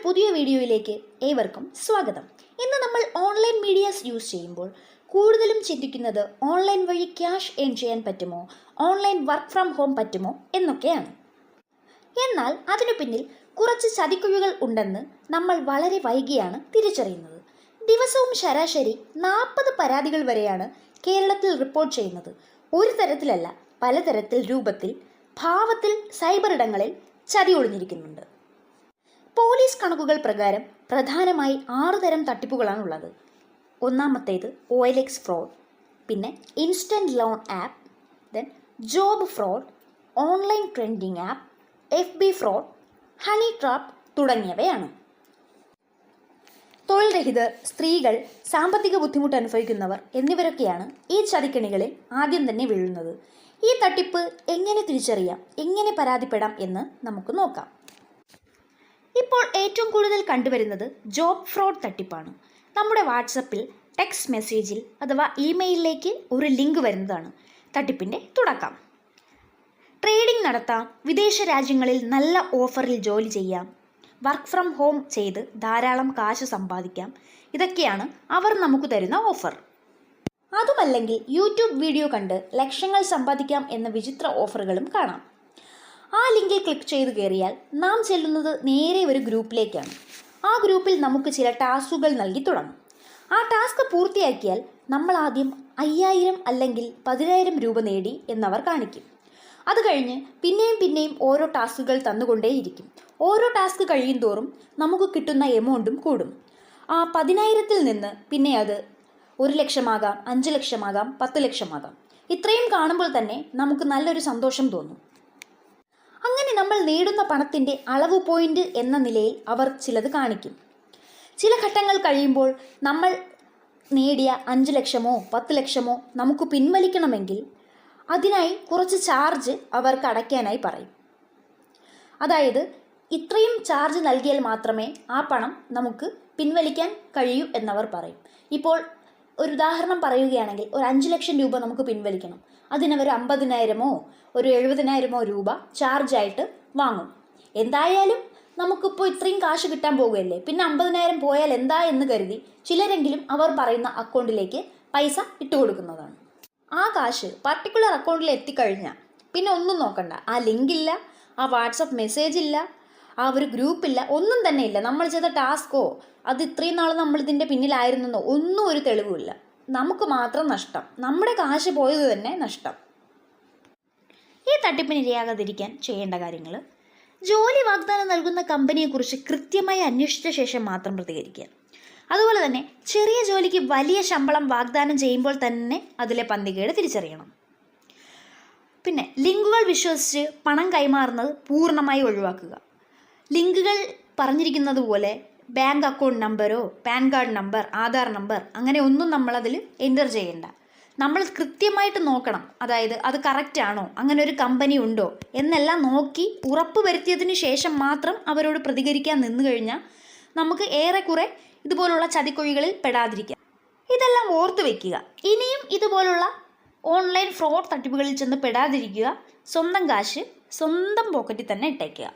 പുതിയ വീഡിയോയിലേക്ക് ഏവർക്കും സ്വാഗതം. ഇന്ന് നമ്മൾ ഓൺലൈൻ മീഡിയാസ് യൂസ് ചെയ്യുമ്പോൾ കൂടുതലും ചിന്തിക്കുന്നത് ഓൺലൈൻ വഴി ക്യാഷ് ഏൺ ചെയ്യാൻ പറ്റുമോ, ഓൺലൈൻ വർക്ക് ഫ്രം ഹോം പറ്റുമോ എന്നൊക്കെയാണ്. എന്നാൽ അതിനു പിന്നിൽ കുറച്ച് ചതിക്കുഴികൾ ഉണ്ടെന്ന് നമ്മൾ വളരെ വൈകിയാണ് തിരിച്ചറിയുന്നത്. ദിവസവും ശരാശരി 40 പരാതികൾ വരെയാണ് കേരളത്തിൽ റിപ്പോർട്ട് ചെയ്യുന്നത്. ഒരു തരത്തിലല്ല, പലതരത്തിൽ, രൂപത്തിൽ, ഭാവത്തിൽ സൈബർ ഇടങ്ങളിൽ ചതി ഒളിഞ്ഞിരിക്കുന്നുണ്ട്. പോലീസ് കണക്കുകൾ പ്രകാരം പ്രധാനമായി 6 തരം തട്ടിപ്പുകളാണുള്ളത്. ഒന്നാമത്തേത് OLX ഫ്രോഡ്, പിന്നെ instant loan app, then job fraud, online trending app, FB fraud, honey trap തുടങ്ങിയവയാണ്. തൊഴിൽ രഹിതർ, സ്ത്രീകൾ, സാമ്പത്തിക ബുദ്ധിമുട്ട് അനുഭവിക്കുന്നവർ എന്നിവരൊക്കെയാണ് ഈ ചതിക്കെണികളിൽ ആദ്യം തന്നെ വീഴുന്നത്. ഈ തട്ടിപ്പ് എങ്ങനെ തിരിച്ചറിയാം, എങ്ങനെ പരാതിപ്പെടാം എന്ന് നമുക്ക് നോക്കാം. ഇപ്പോൾ ഏറ്റവും കൂടുതൽ കണ്ടുവരുന്നത് ജോബ് ഫ്രോഡ് തട്ടിപ്പാണ്. നമ്മുടെ വാട്സപ്പിൽ ടെക്സ്റ്റ് മെസ്സേജിൽ അഥവാ ഇമെയിലിലേക്ക് ഒരു ലിങ്ക് വരുന്നതാണ് തട്ടിപ്പിൻ്റെ തുടക്കം. ട്രേഡിംഗ് നടത്താം, വിദേശ രാജ്യങ്ങളിൽ നല്ല ഓഫറിൽ ജോലി ചെയ്യാം, വർക്ക് ഫ്രം ഹോം ചെയ്ത് ധാരാളം കാശ് സമ്പാദിക്കാം, ഇതൊക്കെയാണ് അവർ നമുക്ക് തരുന്ന ഓഫർ. അതുമല്ലെങ്കിൽ യൂട്യൂബ് വീഡിയോ കണ്ട് ലക്ഷങ്ങൾ സമ്പാദിക്കാം എന്ന വിചിത്ര ഓഫറുകളും കാണാം. ആ ലിങ്കിൽ ക്ലിക്ക് ചെയ്ത് കയറിയാൽ നാം ചെല്ലുന്നത് നേരെ ഒരു ഗ്രൂപ്പിലേക്കാണ്. ആ ഗ്രൂപ്പിൽ നമുക്ക് ചില ടാസ്കുകൾ നൽകി തുടങ്ങും. ആ ടാസ്ക് പൂർത്തിയാക്കിയാൽ നമ്മൾ ആദ്യം 5000 അല്ലെങ്കിൽ 10000 രൂപ നേടി എന്നവർ കാണിക്കും. അത് കഴിഞ്ഞ് പിന്നെയും ഓരോ ടാസ്കുകൾ തന്നുകൊണ്ടേയിരിക്കും. ഓരോ ടാസ്ക് കഴിയും തോറും നമുക്ക് കിട്ടുന്ന എമൗണ്ടും കൂടും. ആ 10000-ൽ നിന്ന് പിന്നെ അത് 1 ലക്ഷമാകാം, 5 ലക്ഷമാകാം, 10 ലക്ഷമാകാം. ഇത്രയും കാണുമ്പോൾ തന്നെ നമുക്ക് നല്ലൊരു സന്തോഷം തോന്നും. അങ്ങനെ നമ്മൾ നേടുന്ന പണത്തിൻ്റെ അളവ് പോയിന്റ് എന്ന നിലയിൽ അവർ ചിലത് കാണിക്കും. ചില ഘട്ടങ്ങൾ കഴിയുമ്പോൾ നമ്മൾ നേടിയ 5 ലക്ഷമോ 10 ലക്ഷമോ നമുക്ക് പിൻവലിക്കണമെങ്കിൽ അതിനായി കുറച്ച് ചാർജ് അവർക്ക് അടയ്ക്കാനായി പറയും. അതായത് ഇത്രയും ചാർജ് നൽകിയാൽ മാത്രമേ ആ പണം നമുക്ക് പിൻവലിക്കാൻ കഴിയൂ എന്നവർ പറയും. ഇപ്പോൾ ഒരു ഉദാഹരണം പറയുകയാണെങ്കിൽ, ഒരു 5 ലക്ഷം രൂപ നമുക്ക് പിൻവലിക്കണം. അതിനവർ 50,000-ഓ ഒരു 70,000-ഓ രൂപ ചാർജായിട്ട് വാങ്ങും. എന്തായാലും നമുക്കിപ്പോൾ ഇത്രയും കാശ് കിട്ടാൻ പോകുകയല്ലേ, പിന്നെ 50,000 പോയാൽ എന്താ എന്ന് കരുതി ചിലരെങ്കിലും അവർ പറയുന്ന അക്കൗണ്ടിലേക്ക് പൈസ ഇട്ട് കൊടുക്കുന്നതാണ്. ആ കാശ് പർട്ടിക്കുലർ അക്കൗണ്ടിൽ എത്തിക്കഴിഞ്ഞാൽ പിന്നെ ഒന്നും നോക്കണ്ട. ആ ലിങ്കില്ല, ആ വാട്സപ്പ് മെസ്സേജില്ല, ആ ഒരു ഗ്രൂപ്പില്ല, ഒന്നും തന്നെ ഇല്ല. നമ്മൾ ചെയ്ത ടാസ്കോ അത് ഇത്രയും നാൾ നമ്മളിതിൻ്റെ പിന്നിലായിരുന്നെന്നോ ഒന്നും ഒരു തെളിവുമില്ല. നമുക്ക് മാത്രം നഷ്ടം, നമ്മുടെ കാശ് പോയത് തന്നെ നഷ്ടം. ഈ തട്ടിപ്പിന് ഇരയാകാതിരിക്കാൻ ചെയ്യേണ്ട കാര്യങ്ങൾ: ജോലി വാഗ്ദാനം നൽകുന്ന കമ്പനിയെക്കുറിച്ച് കൃത്യമായി അന്വേഷിച്ച ശേഷം മാത്രം പ്രതികരിക്കുക. അതുപോലെ തന്നെ ചെറിയ ജോലിക്ക് വലിയ ശമ്പളം വാഗ്ദാനം ചെയ്യുമ്പോൾ തന്നെ അതിലെ പന്തികേട് തിരിച്ചറിയണം. പിന്നെ ലിങ്കുകൾ വിശ്വസിച്ച് പണം കൈമാറുന്നത് പൂർണ്ണമായി ഒഴിവാക്കുക. ലിങ്കുകൾ പറഞ്ഞിരിക്കുന്നത് പോലെ ബാങ്ക് അക്കൗണ്ട് നമ്പരോ PAN card number, Aadhaar number അങ്ങനെ ഒന്നും നമ്മളതിൽ എൻ്റർ ചെയ്യേണ്ട. നമ്മൾ കൃത്യമായിട്ട് നോക്കണം, അതായത് അത് കറക്റ്റ് ആണോ, അങ്ങനെ ഒരു കമ്പനി ഉണ്ടോ എന്നെല്ലാം നോക്കി ഉറപ്പ് വരുത്തിയതിന് ശേഷം മാത്രം അവരോട് പ്രതികരിക്കാൻ നിന്നു കഴിഞ്ഞാൽ നമുക്ക് ഏറെക്കുറെ ഇതുപോലുള്ള ചതിക്കുഴികളിൽ പെടാതിരിക്കാം. ഇതെല്ലാം ഓർത്തു വയ്ക്കുക. ഇനിയും ഇതുപോലുള്ള ഓൺലൈൻ ഫ്രോഡ് തട്ടിപ്പുകളിൽ ചെന്ന് പെടാതിരിക്കുക. സ്വന്തം കാശ് സ്വന്തം പോക്കറ്റിൽ തന്നെ ഇട്ടേക്കുക.